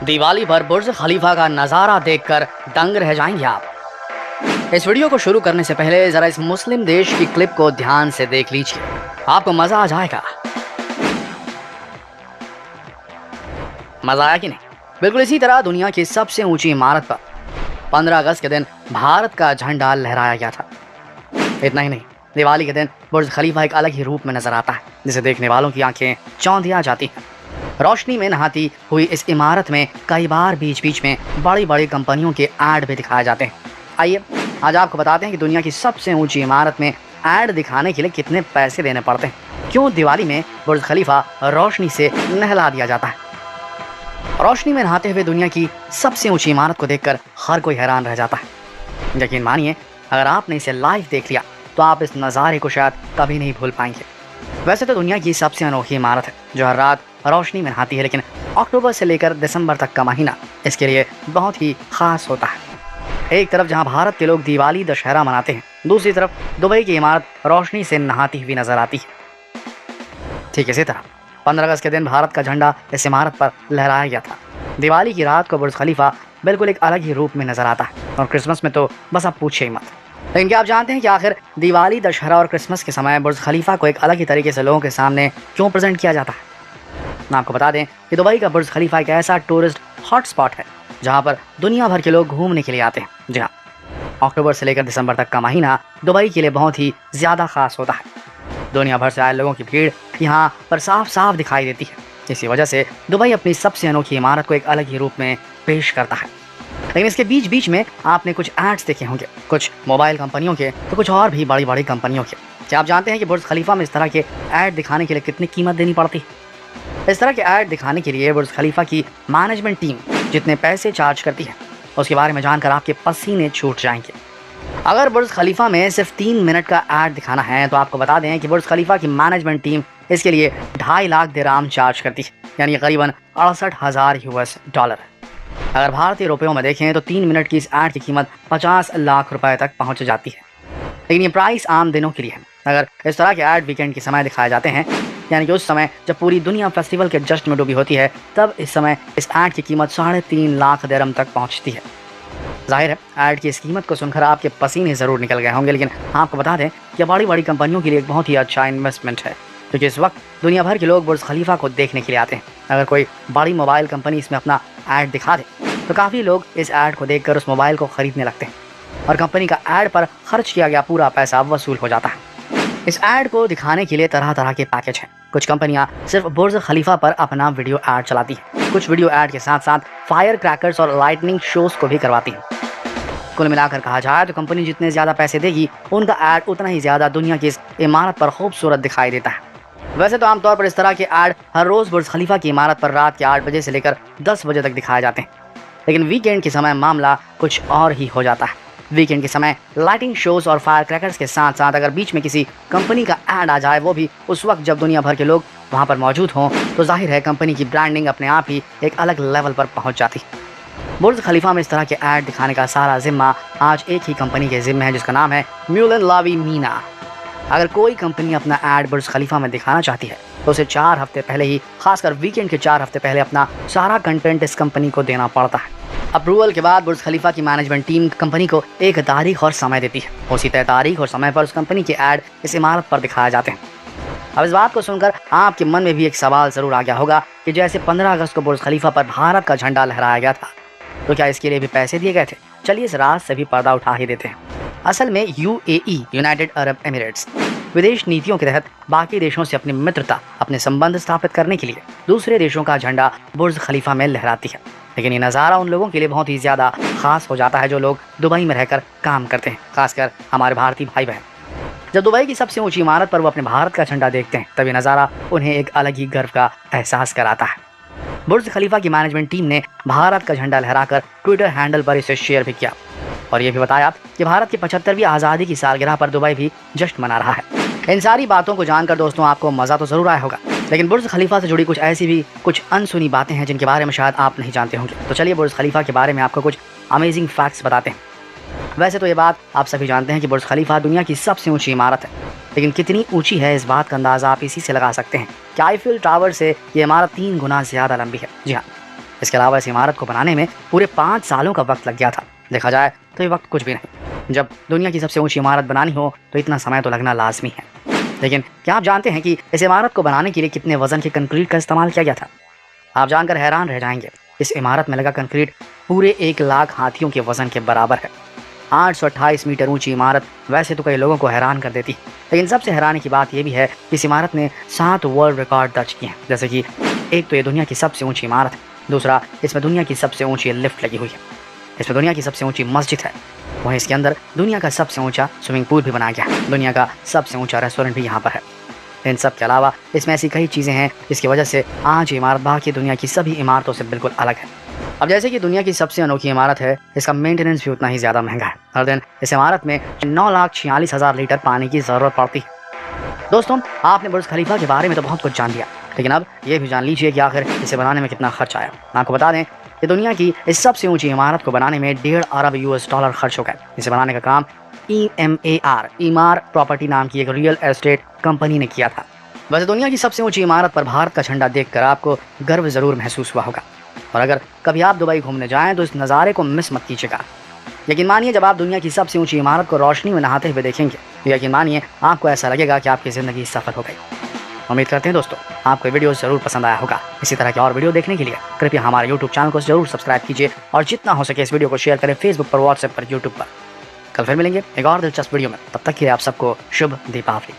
दिवाली पर बुर्ज खलीफा का नज़ारा देखकर दंग रह जाएंगे आप। इस वीडियो को शुरू करने से पहले जरा इस मुस्लिम देश की क्लिप को ध्यान से देख लीजिए, आपको मजा आ जाएगा। मजा आया कि नहीं? बिल्कुल इसी तरह दुनिया की सबसे ऊंची इमारत पर 15 अगस्त के दिन भारत का झंडा लहराया गया था। इतना ही नहीं, दिवाली के दिन बुर्ज खलीफा एक अलग ही रूप में नजर आता है, जिसे देखने वालों की आंखें चौंधिया जाती हैं। रोशनी में नहाती हुई इस इमारत में कई बार बीच बीच में बड़ी बड़ी कंपनियों के ऐड भी दिखाए जाते हैं। आइए आज आपको बताते हैं कि दुनिया की सबसे ऊंची इमारत में ऐड दिखाने के लिए कितने पैसे देने पड़ते हैं, क्यों दिवाली में बुर्ज खलीफा रोशनी से नहला दिया जाता है। रोशनी में नहाते हुए दुनिया की सबसे ऊंची इमारत को देखकर हर कोई हैरान रह जाता है। यकीन मानिए, अगर आपने इसे लाइव देख लिया तो आप इस नज़ारे को शायद कभी नहीं भूल पाएंगे। वैसे तो दुनिया की सबसे अनोखी इमारत है जो हर रात रोशनी में नहाती है, लेकिन अक्टूबर से लेकर दिसंबर तक का महीना इसके लिए बहुत ही खास होता है। एक तरफ जहां भारत के लोग दिवाली दशहरा मनाते हैं, दूसरी तरफ दुबई की इमारत रोशनी से नहाती हुई नजर आती है। ठीक इसी तरह 15 अगस्त के दिन भारत का झंडा इस इमारत पर लहराया गया था। दिवाली की रात को बुर्ज खलीफा बिल्कुल एक अलग ही रूप में नजर आता है, और क्रिसमस में तो बस आप पूछिए ही मत। लेकिन क्या आप जानते हैं कि आखिर दिवाली दशहरा और क्रिसमस के समय बुर्ज खलीफा को एक अलग ही तरीके से लोगों के सामने क्यों प्रेजेंट किया जाता है? मैं आपको बता दें कि दुबई का बुर्ज खलीफा एक ऐसा टूरिस्ट हॉटस्पॉट है जहां पर दुनिया भर के लोग घूमने के लिए आते हैं। जी हाँ, अक्टूबर से लेकर दिसंबर तक का महीना दुबई के लिए बहुत ही ज़्यादा खास होता है। दुनिया भर से आए लोगों की भीड़ यहाँ पर साफ साफ दिखाई देती है। इसी वजह से दुबई अपनी सबसे अनोखी इमारत को एक अलग ही रूप में पेश करता है। लेकिन इसके बीच बीच में आपने कुछ एड्स देखे होंगे, कुछ मोबाइल कंपनियों के तो कुछ और भी बड़ी बड़ी कंपनियों के। क्या आप जानते हैं कि बुर्ज खलीफा में इस तरह के ऐड दिखाने के लिए कितनी कीमत देनी पड़ती है? इस तरह के ऐड दिखाने के लिए बुर्ज खलीफा की मैनेजमेंट टीम जितने पैसे चार्ज करती है, उसके बारे में जानकर आपके पसीने छूट जाएंगे। अगर बुर्ज खलीफा में सिर्फ 3 मिनट का ऐड दिखाना है तो आपको बता दें कि बुर्ज खलीफा की मैनेजमेंट टीम इसके लिए 2.5 लाख दिरहाम चार्ज करती है, यानी करीबन 68,000 US डॉलर। अगर भारतीय रुपयों में देखें तो 3 मिनट की इस ऐड की कीमत 50 लाख रुपए तक पहुंच जाती है। लेकिन ये प्राइस आम दिनों के लिए है। अगर इस तरह के ऐड वीकेंड के समय दिखाए जाते हैं, यानी कि उस समय जब पूरी दुनिया फेस्टिवल के जश्न में डूबी होती है, तब इस समय इस ऐड की कीमत 3.5 लाख दिरहम तक पहुंचती है। जाहिर है ऐड की इस कीमत को सुनकर आपके पसीने ज़रूर निकल गए होंगे, लेकिन आपको बता दें कि बड़ी बड़ी कंपनियों के लिए एक बहुत ही अच्छा इन्वेस्टमेंट है, क्योंकि इस वक्त दुनिया भर के लोग बुर्ज खलीफा को देखने के लिए आते हैं। अगर कोई बड़ी मोबाइल कंपनी इसमें अपना ऐड दिखा दे तो काफ़ी लोग इस ऐड को देखकर उस मोबाइल को खरीदने लगते हैं, और कंपनी का ऐड पर खर्च किया गया पूरा पैसा वसूल हो जाता है। इस ऐड को दिखाने के लिए तरह तरह के पैकेज हैं। कुछ कंपनियां सिर्फ बुर्ज खलीफा पर अपना वीडियो ऐड चलाती हैं, कुछ वीडियो ऐड के साथ साथ फायर क्रैकर्स और लाइटनिंग शोज को भी करवाती हैं। कुल मिलाकर कहा जाए तो कंपनी जितने ज़्यादा पैसे देगी, उनका ऐड उतना ही ज़्यादा दुनिया की इस इमारत पर खूबसूरत दिखाई देता है। वैसे तो आमतौर पर इस तरह के ऐड हर रोज़ बुर्ज खलीफा की इमारत पर रात के 8 बजे से लेकर 10 बजे तक दिखाए जाते हैं, लेकिन वीकेंड के समय मामला कुछ और ही हो जाता है। वीकेंड के समय लाइटिंग शोज और फायर क्रैकर्स के साथ साथ अगर बीच में किसी कंपनी का ऐड आ जाए, वो भी उस वक्त जब दुनिया भर के लोग वहां पर मौजूद हों, तो जाहिर है कंपनी की ब्रांडिंग अपने आप ही एक अलग लेवल पर पहुंच जाती है। बुर्ज खलीफा में इस तरह के ऐड दिखाने का सारा जिम्मा आज एक ही कंपनी के जिम्मे है, जिसका नाम है म्यूलन लावी मीना। अगर कोई कंपनी अपना ऐड बुर्ज खलीफा में दिखाना चाहती है तो उसे 4 हफ्ते पहले ही, खासकर वीकेंड के 4 हफ्ते पहले अपना सारा कंटेंट इस कंपनी को देना पड़ता है। अप्रूवल के बाद बुर्ज खलीफा की मैनेजमेंट टीम कंपनी को एक तारीख और समय देती है। उसी तय तारीख और समय पर उस कंपनी के ऐड इस इमारत पर दिखाए जाते हैं। अब इस बात को सुनकर आपके मन में भी एक सवाल जरूर आ गया होगा कि जैसे 15 अगस्त को बुर्ज खलीफा पर भारत का झंडा लहराया गया था, तो क्या इसके लिए भी पैसे दिए गए थे? चलिए इस रात से भी पर्दा उठा ही देते हैं। असल में यूएई, यूनाइटेड अरब एमिरेट्स, विदेश नीतियों के तहत बाकी देशों से अपनी मित्रता, अपने संबंध स्थापित करने के लिए दूसरे देशों का झंडा बुर्ज खलीफा में लहराती है। लेकिन ये नज़ारा उन लोगों के लिए बहुत ही ज़्यादा खास हो जाता है जो लोग दुबई में रहकर काम करते हैं, खासकर हमारे भारतीय भाई बहन। जब दुबई की सबसे ऊंची इमारत पर वो अपने भारत का झंडा देखते हैं, तब ये नज़ारा उन्हें एक अलग ही गर्व का एहसास कराता है। बुर्ज खलीफा की मैनेजमेंट टीम ने भारत का झंडा लहराकर ट्विटर हैंडल पर इसे शेयर भी किया, और ये भी बताया कि भारत की 75वीं आज़ादी की सालगिरह पर दुबई भी जश्न मना रहा है। इन सारी बातों को जानकर दोस्तों आपको मज़ा तो ज़रूर आया होगा, लेकिन बुर्ज खलीफा से जुड़ी कुछ ऐसी भी कुछ अनसुनी बातें हैं जिनके बारे में शायद आप नहीं जानते होंगे। तो चलिए बुर्ज खलीफा के बारे में आपको कुछ अमेजिंग फैक्ट्स बताते हैं। वैसे तो ये बात आप सभी जानते हैं कि बुर्ज खलीफा दुनिया की सबसे ऊंची इमारत है, लेकिन कितनी ऊंची है इस बात का अंदाज़ा आप इसी से लगा सकते हैं कि आईफिल टावर से ये इमारत 3 गुना ज़्यादा लंबी है। जी हाँ, इसके अलावा इस इमारत को बनाने में पूरे 5 सालों का वक्त लग गया था। देखा जाए तो ये वक्त कुछ भी नहीं। जब दुनिया की सबसे ऊंची इमारत बनानी हो तो इतना समय तो लगना लाजमी है। लेकिन क्या आप जानते हैं कि इस इमारत को बनाने के लिए कितने वजन के कंक्रीट का इस्तेमाल किया गया था? आप जानकर हैरान रह जाएंगे। इस इमारत में लगा कंक्रीट पूरे 1 लाख हाथियों के वजन के बराबर है। 828 मीटर ऊंची इमारत वैसे तो कई लोगों को हैरान कर देती, लेकिन सबसे हैरानी की बात यह भी है कि इस इमारत ने 7 वर्ल्ड रिकॉर्ड दर्ज किए हैं। जैसे कि एक तो ये दुनिया की सबसे ऊंची इमारत है, दूसरा इसमें दुनिया की सबसे ऊंची लिफ्ट लगी हुई है, इसमें दुनिया की सबसे ऊंची मस्जिद है, वहीं इसके अंदर दुनिया का सबसे ऊंचा स्विमिंग पूल भी बनाया गया है, दुनिया का सबसे ऊंचा रेस्टोरेंट भी यहाँ पर है। इन सब के अलावा इसमें ऐसी कई चीज़ें हैं जिसकी वजह से आज ये इमारत बाकी दुनिया की सभी इमारतों से बिल्कुल अलग है। अब जैसे कि दुनिया की सबसे अनोखी इमारत है, इसका मेंटेनेंस भी उतना ही ज़्यादा महंगा है। हर दिन इस इमारत में 9,46,000 लीटर पानी की ज़रूरत पड़ती है। दोस्तों, आपने बुर्ज खलीफा के बारे में तो बहुत कुछ जान लिया, लेकिन अब ये भी जान लीजिए कि आखिर इसे बनाने में कितना खर्च आया। आपको बता दें कि दुनिया की इस सबसे ऊंची इमारत को बनाने में $1.5 अरब US खर्च हो गए। इसे बनाने का काम ईमार प्रॉपर्टी नाम की एक रियल एस्टेट कंपनी ने किया था। वैसे दुनिया की सबसे ऊंची इमारत पर भारत का झंडा देखकर आपको गर्व जरूर महसूस हुआ होगा, और अगर कभी आप दुबई घूमने जाएं तो इस नज़ारे को मिस मत कीजिएगा। यकीन मानिए, जब आप दुनिया की सबसे ऊंची इमारत को रोशनी में नहाते हुए देखेंगे तो यकीन मानिए आपको ऐसा लगेगा कि आपकी ज़िंदगी सफल हो गई। उम्मीद करते हैं दोस्तों आपको वीडियो ज़रूर पसंद आया होगा। इसी तरह के और वीडियो देखने के लिए कृपया हमारे YouTube चैनल को जरूर सब्सक्राइब कीजिए और जितना हो सके इस वीडियो को शेयर करें फेसबुक पर, व्हाट्सएप पर, यूट्यूब पर। कल फिर मिलेंगे एक और दिलचस्प वीडियो में। तब तक के लिए आप सबको शुभ दीपावली।